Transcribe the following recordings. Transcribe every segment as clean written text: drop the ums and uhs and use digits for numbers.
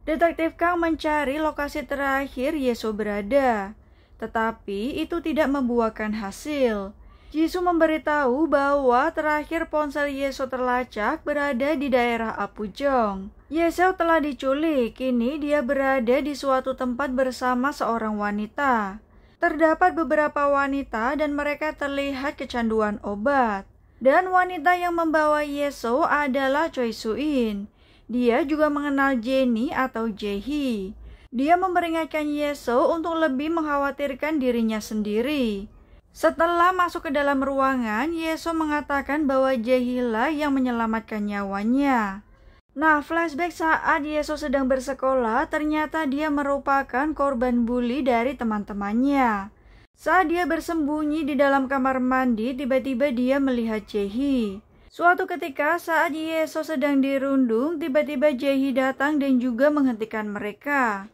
Detektif Kang mencari lokasi terakhir Yeso berada, tetapi itu tidak membuahkan hasil. Jisoo memberitahu bahwa terakhir ponsel Yeso terlacak berada di daerah Apujong. Yeso telah diculik, kini dia berada di suatu tempat bersama seorang wanita. Terdapat beberapa wanita dan mereka terlihat kecanduan obat. Dan wanita yang membawa Yeso adalah Choi Soo-in. Dia juga mengenal Jenny atau Jae-hee. Dia memperingatkan Yeso untuk lebih mengkhawatirkan dirinya sendiri. Setelah masuk ke dalam ruangan, Yeso mengatakan bahwa Jae-hee lah yang menyelamatkan nyawanya. Nah, flashback saat Yeso sedang bersekolah, ternyata dia merupakan korban bully dari teman-temannya. Saat dia bersembunyi di dalam kamar mandi, tiba-tiba dia melihat Jae-hee. Suatu ketika saat Yeso sedang dirundung, tiba-tiba Jae-hee datang dan juga menghentikan mereka.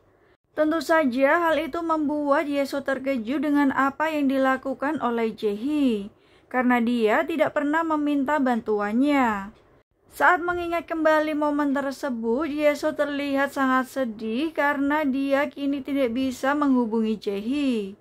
Tentu saja hal itu membuat Yeso terkejut dengan apa yang dilakukan oleh Jae-hee, karena dia tidak pernah meminta bantuannya. Saat mengingat kembali momen tersebut, Yeso terlihat sangat sedih karena dia kini tidak bisa menghubungi Jae-hee.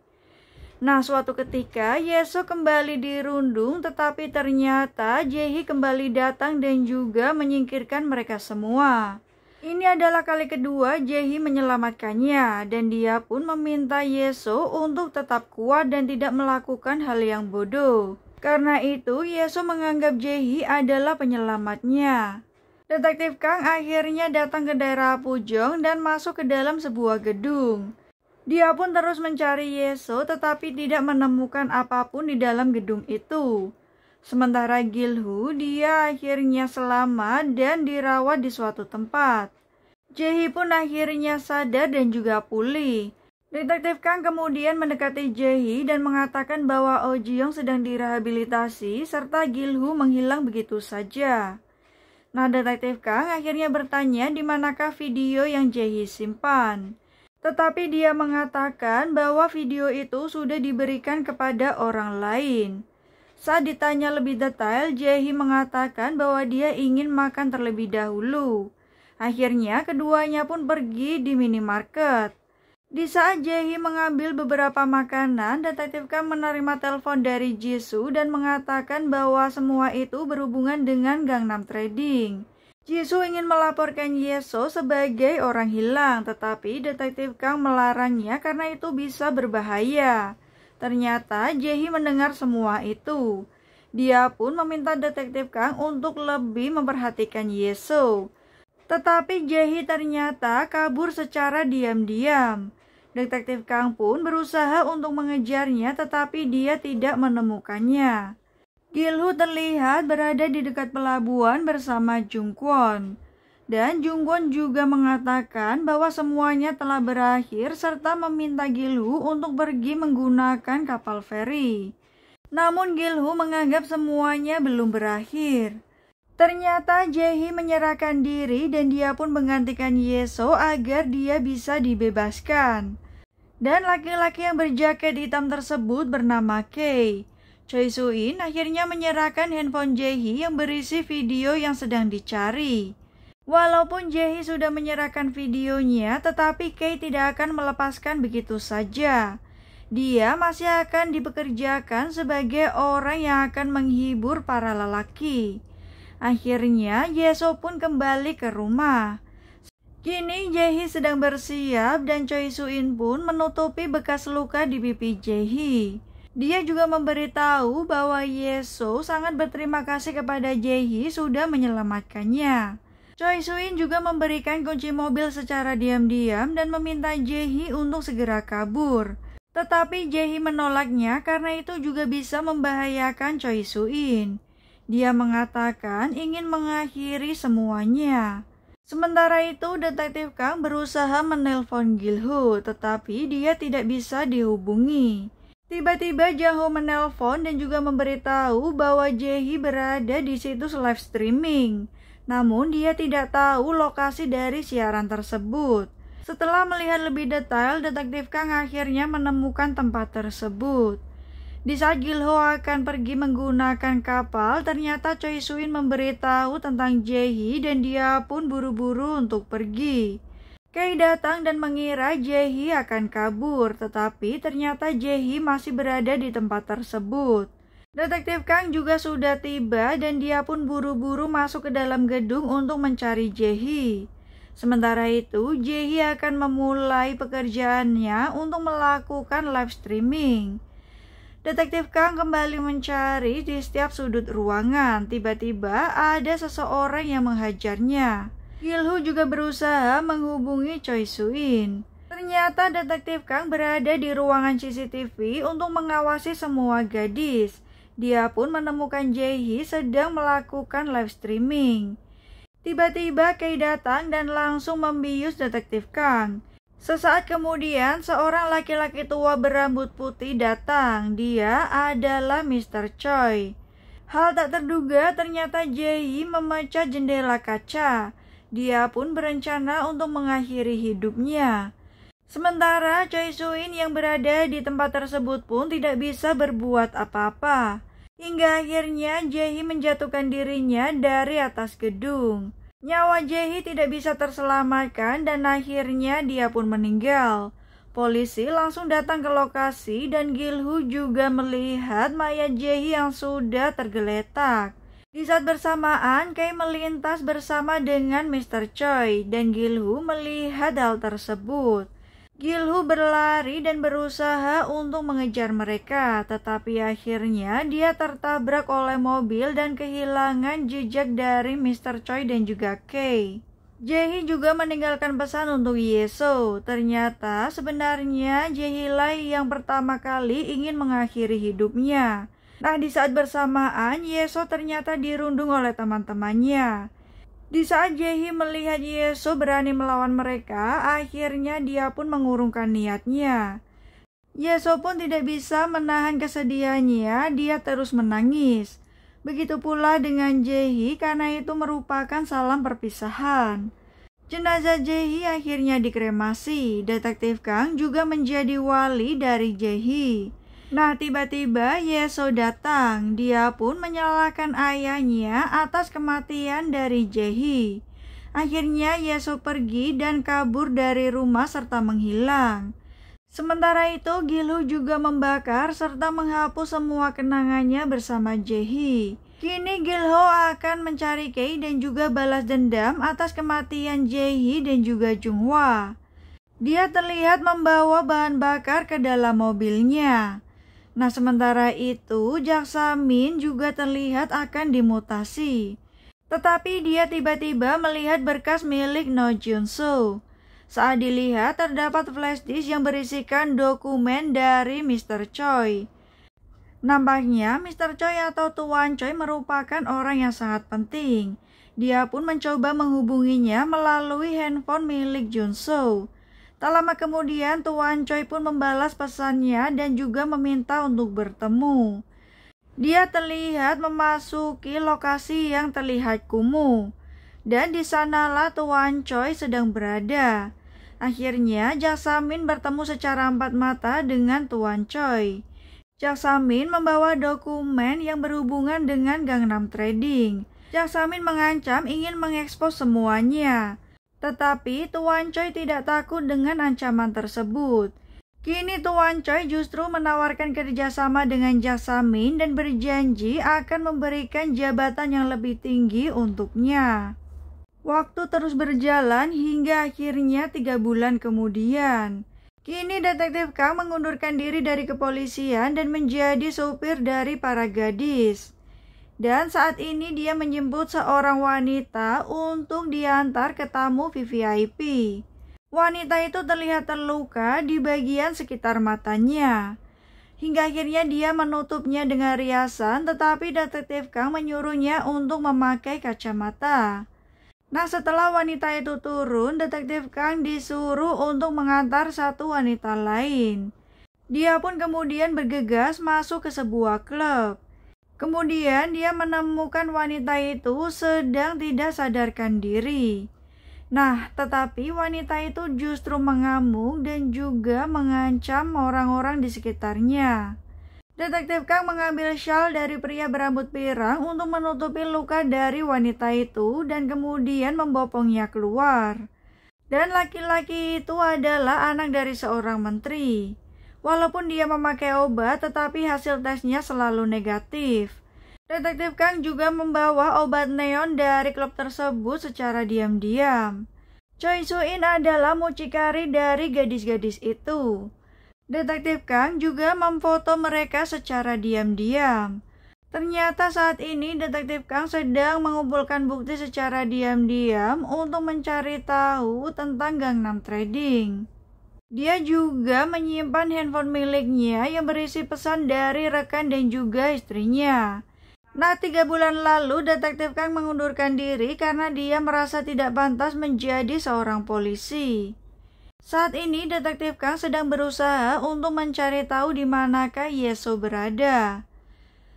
Nah, suatu ketika Yeso kembali dirundung, tetapi ternyata Jae-hee kembali datang dan juga menyingkirkan mereka semua. Ini adalah kali kedua Jae-hee menyelamatkannya, dan dia pun meminta Yeso untuk tetap kuat dan tidak melakukan hal yang bodoh. Karena itu, Yeso menganggap Jae-hee adalah penyelamatnya. Detektif Kang akhirnya datang ke daerah Apujong dan masuk ke dalam sebuah gedung. Dia pun terus mencari Yeso tetapi tidak menemukan apapun di dalam gedung itu. Sementara Gil-hoo, dia akhirnya selamat dan dirawat di suatu tempat. Jae-hee pun akhirnya sadar dan juga pulih. Detektif Kang kemudian mendekati Jae-hee dan mengatakan bahwa Oh Ji-young sedang direhabilitasi serta Gil-hoo menghilang begitu saja. Nah, Detektif Kang akhirnya bertanya di manakah video yang Jae-hee simpan. Tetapi dia mengatakan bahwa video itu sudah diberikan kepada orang lain. Saat ditanya lebih detail, Jae-hee mengatakan bahwa dia ingin makan terlebih dahulu. Akhirnya keduanya pun pergi di minimarket. Di saat Jae-hee mengambil beberapa makanan, Detektif Kang menerima telepon dari Jisoo dan mengatakan bahwa semua itu berhubungan dengan Gangnam Trading. Jisoo ingin melaporkan Yeso sebagai orang hilang, tetapi Detektif Kang melarangnya karena itu bisa berbahaya. Ternyata Jae-hee mendengar semua itu. Dia pun meminta Detektif Kang untuk lebih memperhatikan Yeso. Tetapi Jae-hee ternyata kabur secara diam-diam. Detektif Kang pun berusaha untuk mengejarnya, tetapi dia tidak menemukannya. Gil-hoo terlihat berada di dekat pelabuhan bersama Jung-kwon. Dan Jung-kwon juga mengatakan bahwa semuanya telah berakhir serta meminta Gil-hoo untuk pergi menggunakan kapal feri. Namun Gil-hoo menganggap semuanya belum berakhir. Ternyata Jae-hee menyerahkan diri dan dia pun menggantikan Yeso agar dia bisa dibebaskan. Dan laki-laki yang berjaket hitam tersebut bernama Kei. Choi Soo-in akhirnya menyerahkan handphone Jae-hee yang berisi video yang sedang dicari. Walaupun Jae-hee sudah menyerahkan videonya, tetapi Kei tidak akan melepaskan begitu saja. Dia masih akan dipekerjakan sebagai orang yang akan menghibur para lelaki. Akhirnya Yeso pun kembali ke rumah. Kini Jae-hee sedang bersiap dan Choi Soo-in pun menutupi bekas luka di pipi Jae-hee. Dia juga memberitahu bahwa Yeso sangat berterima kasih kepada Jae-hee sudah menyelamatkannya. Choi Soo-in juga memberikan kunci mobil secara diam-diam dan meminta Jae-hee untuk segera kabur. Tetapi Jae-hee menolaknya karena itu juga bisa membahayakan Choi Soo-in. Dia mengatakan ingin mengakhiri semuanya. Sementara itu, Detektif Kang berusaha menelpon Gil-hoo, tetapi dia tidak bisa dihubungi. Tiba-tiba Jang-ho menelpon dan juga memberitahu bahwa Jae-hee berada di situs live streaming. Namun dia tidak tahu lokasi dari siaran tersebut. Setelah melihat lebih detail, Detektif Kang akhirnya menemukan tempat tersebut. Di saat Gil-hoo akan pergi menggunakan kapal, ternyata Choi Soo-in memberitahu tentang Jae-hee dan dia pun buru-buru untuk pergi. Kay datang dan mengira Jae-hee akan kabur, tetapi ternyata Jae-hee masih berada di tempat tersebut. Detektif Kang juga sudah tiba dan dia pun buru-buru masuk ke dalam gedung untuk mencari Jae-hee. Sementara itu, Jae-hee akan memulai pekerjaannya untuk melakukan live streaming. Detektif Kang kembali mencari di setiap sudut ruangan. Tiba-tiba ada seseorang yang menghajarnya. Gil-hoo juga berusaha menghubungi Choi Soo-in. Ternyata Detektif Kang berada di ruangan CCTV untuk mengawasi semua gadis. Dia pun menemukan Jae-hee sedang melakukan live streaming. Tiba-tiba Kay datang dan langsung membius Detektif Kang. Sesaat kemudian, seorang laki-laki tua berambut putih datang. Dia adalah Mr. Choi. Hal tak terduga, ternyata Jae-hee memecah jendela kaca. Dia pun berencana untuk mengakhiri hidupnya. Sementara Choi Soo-in yang berada di tempat tersebut pun tidak bisa berbuat apa-apa. Hingga akhirnya Jae-hee menjatuhkan dirinya dari atas gedung. Nyawa Jae-hee tidak bisa terselamatkan dan akhirnya dia pun meninggal. Polisi langsung datang ke lokasi dan Gil-hoo juga melihat mayat Jae-hee yang sudah tergeletak. Di saat bersamaan, Kay melintas bersama dengan Mr. Choi dan Gil-hoo melihat hal tersebut. Gil-hoo berlari dan berusaha untuk mengejar mereka, tetapi akhirnya dia tertabrak oleh mobil dan kehilangan jejak dari Mr. Choi dan juga Kay. Jae-hee juga meninggalkan pesan untuk Ye-so. Ternyata sebenarnya Jae-hee lah yang pertama kali ingin mengakhiri hidupnya. Nah, di saat bersamaan, Ye-so ternyata dirundung oleh teman-temannya. Di saat Jae-hee melihat Ye-so berani melawan mereka, akhirnya dia pun mengurungkan niatnya. Ye-so pun tidak bisa menahan kesedihannya, dia terus menangis. Begitu pula dengan Jae-hee karena itu merupakan salam perpisahan. Jenazah Jae-hee akhirnya dikremasi. Detektif Kang juga menjadi wali dari Jae-hee. Nah, tiba-tiba Ye-so datang. Dia pun menyalahkan ayahnya atas kematian dari Jae-hee. Akhirnya Ye-so pergi dan kabur dari rumah serta menghilang. Sementara itu, Gil-hoo juga membakar serta menghapus semua kenangannya bersama Jae-hee. Kini Gil-hoo akan mencari Kay dan juga balas dendam atas kematian Jae-hee dan juga Jung-hwa. Dia terlihat membawa bahan bakar ke dalam mobilnya. Nah, sementara itu, Jaksamin juga terlihat akan dimutasi. Tetapi dia tiba-tiba melihat berkas milik No Jun-soo. Saat dilihat, terdapat flash disk yang berisikan dokumen dari Mr. Choi. Nampaknya Mr. Choi atau Tuan Choi merupakan orang yang sangat penting. Dia pun mencoba menghubunginya melalui handphone milik Jun-soo. Tak lama kemudian, Tuan Choi pun membalas pesannya dan juga meminta untuk bertemu. Dia terlihat memasuki lokasi yang terlihat kumuh. Dan di sanalah Tuan Choi sedang berada. Akhirnya, Jaksamin bertemu secara empat mata dengan Tuan Choi. Jaksamin membawa dokumen yang berhubungan dengan Gangnam Trading. Jaksamin mengancam ingin mengekspos semuanya. Tetapi Tuan Choi tidak takut dengan ancaman tersebut. Kini Tuan Choi justru menawarkan kerjasama dengan Jaksamin dan berjanji akan memberikan jabatan yang lebih tinggi untuknya. Waktu terus berjalan hingga akhirnya 3 bulan kemudian. Kini Detektif Kang mengundurkan diri dari kepolisian dan menjadi supir dari para gadis. Dan saat ini dia menjemput seorang wanita untuk diantar ke tamu VVIP. Wanita itu terlihat terluka di bagian sekitar matanya. Hingga akhirnya dia menutupnya dengan riasan, tetapi Detektif Kang menyuruhnya untuk memakai kacamata. Nah, setelah wanita itu turun, Detektif Kang disuruh untuk mengantar satu wanita lain. Dia pun kemudian bergegas masuk ke sebuah klub. Kemudian dia menemukan wanita itu sedang tidak sadarkan diri. Nah, tetapi wanita itu justru mengamuk dan juga mengancam orang-orang di sekitarnya. Detektif Kang mengambil syal dari pria berambut pirang untuk menutupi luka dari wanita itu dan kemudian membopongnya keluar. Dan laki-laki itu adalah anak dari seorang menteri. Walaupun dia memakai obat, tetapi hasil tesnya selalu negatif. Detektif Kang juga membawa obat neon dari klub tersebut secara diam-diam. Choi Soo-in adalah mucikari dari gadis-gadis itu. Detektif Kang juga memfoto mereka secara diam-diam. Ternyata saat ini Detektif Kang sedang mengumpulkan bukti secara diam-diam untuk mencari tahu tentang Gangnam Trading. Dia juga menyimpan handphone miliknya yang berisi pesan dari rekan dan juga istrinya. Nah, 3 bulan lalu Detektif Kang mengundurkan diri karena dia merasa tidak pantas menjadi seorang polisi. Saat ini Detektif Kang sedang berusaha untuk mencari tahu di manakah Yeso berada.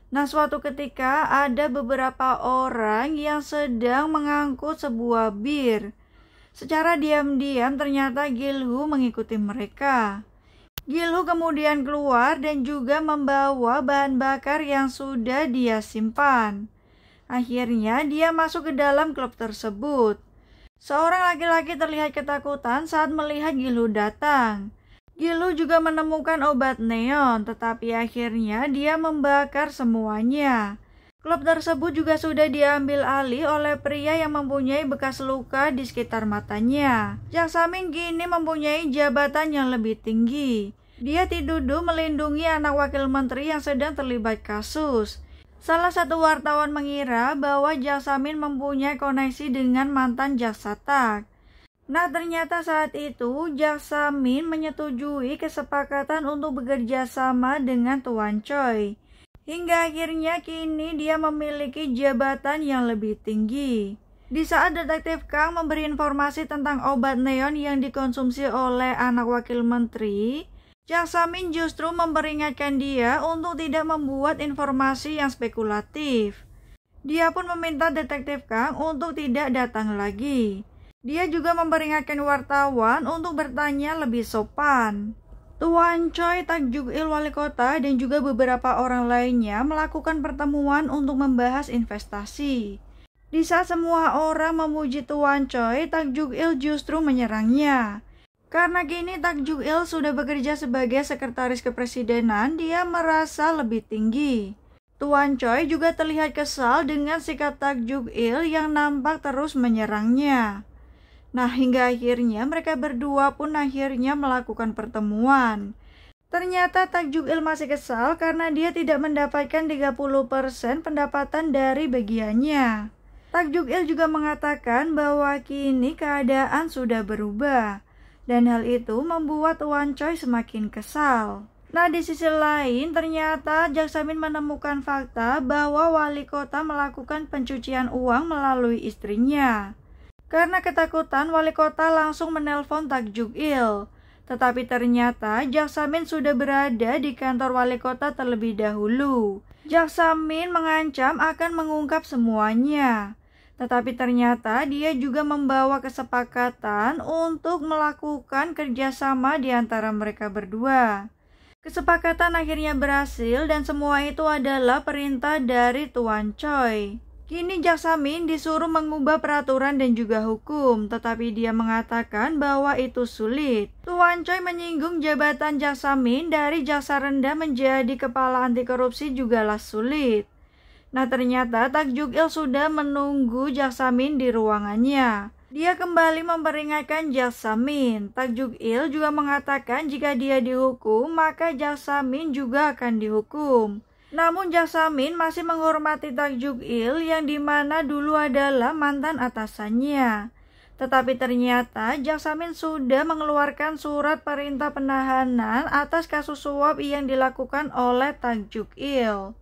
Nah, suatu ketika ada beberapa orang yang sedang mengangkut sebuah bir. Secara diam-diam ternyata Gil-hu mengikuti mereka. Gil-hu kemudian keluar dan juga membawa bahan bakar yang sudah dia simpan. Akhirnya dia masuk ke dalam klub tersebut. Seorang laki-laki terlihat ketakutan saat melihat Gil-hu datang. Gil-hu juga menemukan obat neon, tetapi akhirnya dia membakar semuanya. Klub tersebut juga sudah diambil alih oleh pria yang mempunyai bekas luka di sekitar matanya. Jaksamin kini mempunyai jabatan yang lebih tinggi. Dia dituduh melindungi anak wakil menteri yang sedang terlibat kasus. Salah satu wartawan mengira bahwa Jaksamin mempunyai koneksi dengan mantan Jaksatak. Nah, ternyata saat itu Jaksamin menyetujui kesepakatan untuk bekerja sama dengan Tuan Choi. Hingga akhirnya kini dia memiliki jabatan yang lebih tinggi. Di saat Detektif Kang memberi informasi tentang obat neon yang dikonsumsi oleh anak wakil menteri, Jaksamin justru memperingatkan dia untuk tidak membuat informasi yang spekulatif. Dia pun meminta Detektif Kang untuk tidak datang lagi. Dia juga memperingatkan wartawan untuk bertanya lebih sopan. Tuan Choi, Tak Juk-il wali kota dan juga beberapa orang lainnya melakukan pertemuan untuk membahas investasi. Di saat semua orang memuji Tuan Choi, Tak Juk-il justru menyerangnya. Karena kini Tak Juk-il sudah bekerja sebagai sekretaris kepresidenan, dia merasa lebih tinggi. Tuan Choi juga terlihat kesal dengan sikap Tak Juk-il yang nampak terus menyerangnya. Nah, hingga akhirnya mereka berdua pun akhirnya melakukan pertemuan. Ternyata Tak Juk-il masih kesal karena dia tidak mendapatkan 30% pendapatan dari bagiannya. Tak Juk-il juga mengatakan bahwa kini keadaan sudah berubah. Dan hal itu membuat Tuan Choi semakin kesal. Nah, di sisi lain ternyata Jaksamin menemukan fakta bahwa wali kota melakukan pencucian uang melalui istrinya. Karena ketakutan, wali kota langsung menelpon Tak Juk-il. Tetapi ternyata Jaksamin sudah berada di kantor wali kota terlebih dahulu. Jaksamin mengancam akan mengungkap semuanya. Tetapi ternyata dia juga membawa kesepakatan untuk melakukan kerjasama di antara mereka berdua. Kesepakatan akhirnya berhasil dan semua itu adalah perintah dari Tuan Choi. Kini Jaksamin disuruh mengubah peraturan dan juga hukum, tetapi dia mengatakan bahwa itu sulit. Tuan Choi menyinggung jabatan Jaksamin dari jaksa rendah menjadi kepala anti korupsi jugalah sulit. Nah, ternyata Tak Juk-il sudah menunggu Jaksamin di ruangannya. Dia kembali memperingatkan Jaksamin. Tak Juk-il juga mengatakan jika dia dihukum, maka Jaksamin juga akan dihukum. Namun Jaksamin masih menghormati Tak Juk-il yang dimana dulu adalah mantan atasannya. Tetapi ternyata Jaksamin sudah mengeluarkan surat perintah penahanan atas kasus suap yang dilakukan oleh Tak Juk-il.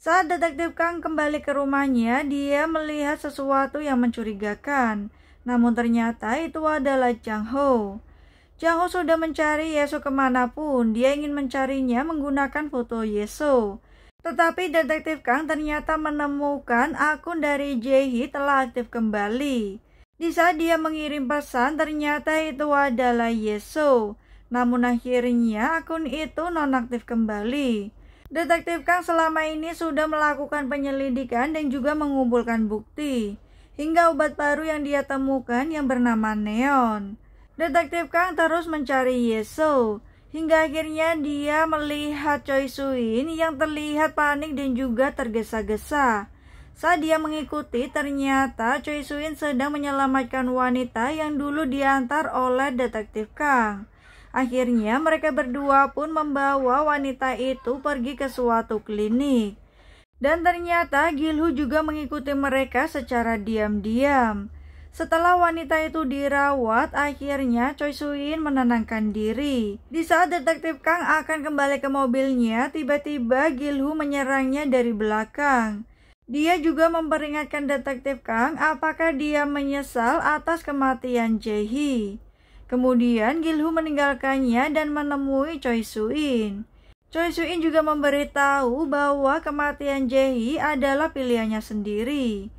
Saat Detektif Kang kembali ke rumahnya, dia melihat sesuatu yang mencurigakan. Namun ternyata itu adalah Jang Ho. Jang Ho sudah mencari Yeso kemanapun. Dia ingin mencarinya menggunakan foto Yeso. Tetapi Detektif Kang ternyata menemukan akun dari Jae-hee telah aktif kembali. Di saat dia mengirim pesan, ternyata itu adalah Yeso. Namun akhirnya akun itu nonaktif kembali. Detektif Kang selama ini sudah melakukan penyelidikan dan juga mengumpulkan bukti. Hingga obat baru yang dia temukan yang bernama neon. Detektif Kang terus mencari Yeso, hingga akhirnya dia melihat Choi Suin yang terlihat panik dan juga tergesa-gesa. Saat dia mengikuti, ternyata Choi Suin sedang menyelamatkan wanita yang dulu diantar oleh Detektif Kang. Akhirnya mereka berdua pun membawa wanita itu pergi ke suatu klinik. Dan ternyata Gil-Hu juga mengikuti mereka secara diam-diam. Setelah wanita itu dirawat, akhirnya Choi Suin menenangkan diri. Di saat Detektif Kang akan kembali ke mobilnya, tiba-tiba Gil-Hu menyerangnya dari belakang. Dia juga memperingatkan Detektif Kang apakah dia menyesal atas kematian Jae-hee. Kemudian Gil-Hu meninggalkannya dan menemui Choi Suin. Choi Suin juga memberitahu bahwa kematian Jae-hee adalah pilihannya sendiri.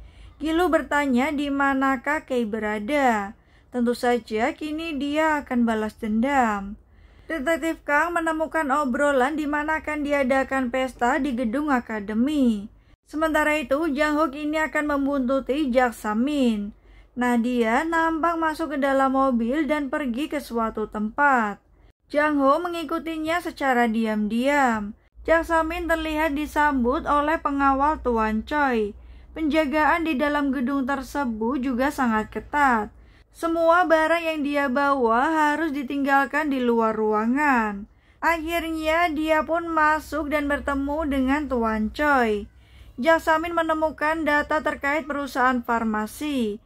Gil-Hu bertanya di manakah Kei berada. Tentu saja kini dia akan balas dendam. Detektif Kang menemukan obrolan di mana akan diadakan pesta di gedung akademi. Sementara itu, Jang Ho kini akan membuntuti Jak Samin. Nah, dia nampak masuk ke dalam mobil dan pergi ke suatu tempat. Jang Ho mengikutinya secara diam-diam. Jak Samin terlihat disambut oleh pengawal Tuan Choi. Penjagaan di dalam gedung tersebut juga sangat ketat. Semua barang yang dia bawa harus ditinggalkan di luar ruangan. Akhirnya dia pun masuk dan bertemu dengan Tuan Choi. Jak Samin menemukan data terkait perusahaan farmasi.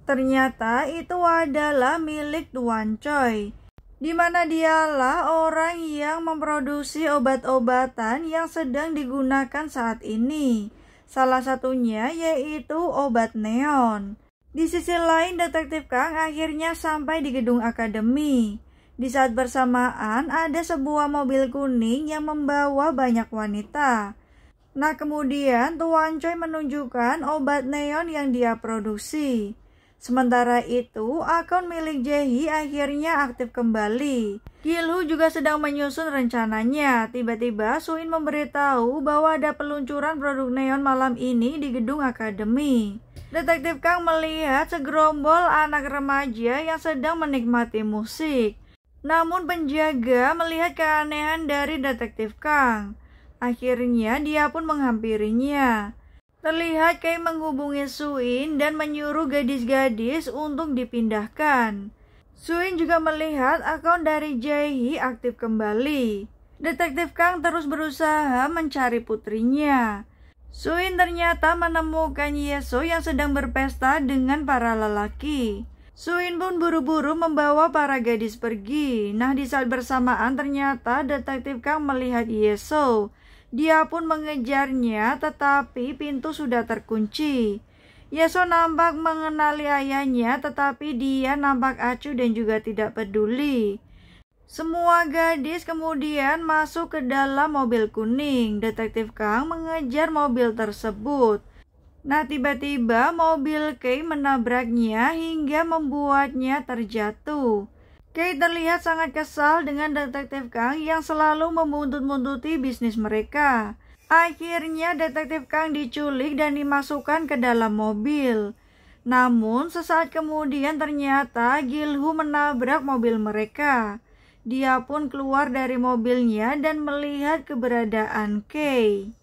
Ternyata itu adalah milik Tuan Choi, di mana dialah orang yang memproduksi obat-obatan yang sedang digunakan saat ini. Salah satunya yaitu obat neon. Di sisi lain, Detektif Kang akhirnya sampai di gedung akademi. Di saat bersamaan, ada sebuah mobil kuning yang membawa banyak wanita. Nah, kemudian Tuan Choi menunjukkan obat neon yang dia produksi. Sementara itu, akun milik Jae-hee akhirnya aktif kembali. Gil-Hu juga sedang menyusun rencananya. Tiba-tiba Suin memberitahu bahwa ada peluncuran produk neon malam ini di gedung akademi. Detektif Kang melihat segerombol anak remaja yang sedang menikmati musik. Namun penjaga melihat keanehan dari Detektif Kang. Akhirnya dia pun menghampirinya. Terlihat Kei menghubungi Suin dan menyuruh gadis-gadis untuk dipindahkan. Suin juga melihat akun dari Jae-hee aktif kembali. Detektif Kang terus berusaha mencari putrinya. Suin ternyata menemukan Yeso yang sedang berpesta dengan para lelaki. Suin pun buru-buru membawa para gadis pergi. Nah, di saat bersamaan ternyata Detektif Kang melihat Yeso. Dia pun mengejarnya, tetapi pintu sudah terkunci. Yeso nampak mengenali ayahnya, tetapi dia nampak acuh dan juga tidak peduli. Semua gadis kemudian masuk ke dalam mobil kuning. Detektif Kang mengejar mobil tersebut. Nah, tiba-tiba mobil Kei menabraknya hingga membuatnya terjatuh. Kei terlihat sangat kesal dengan Detektif Kang yang selalu membuntut-buntuti bisnis mereka. Akhirnya Detektif Kang diculik dan dimasukkan ke dalam mobil. Namun sesaat kemudian ternyata Gil-Hu menabrak mobil mereka. Dia pun keluar dari mobilnya dan melihat keberadaan Kei.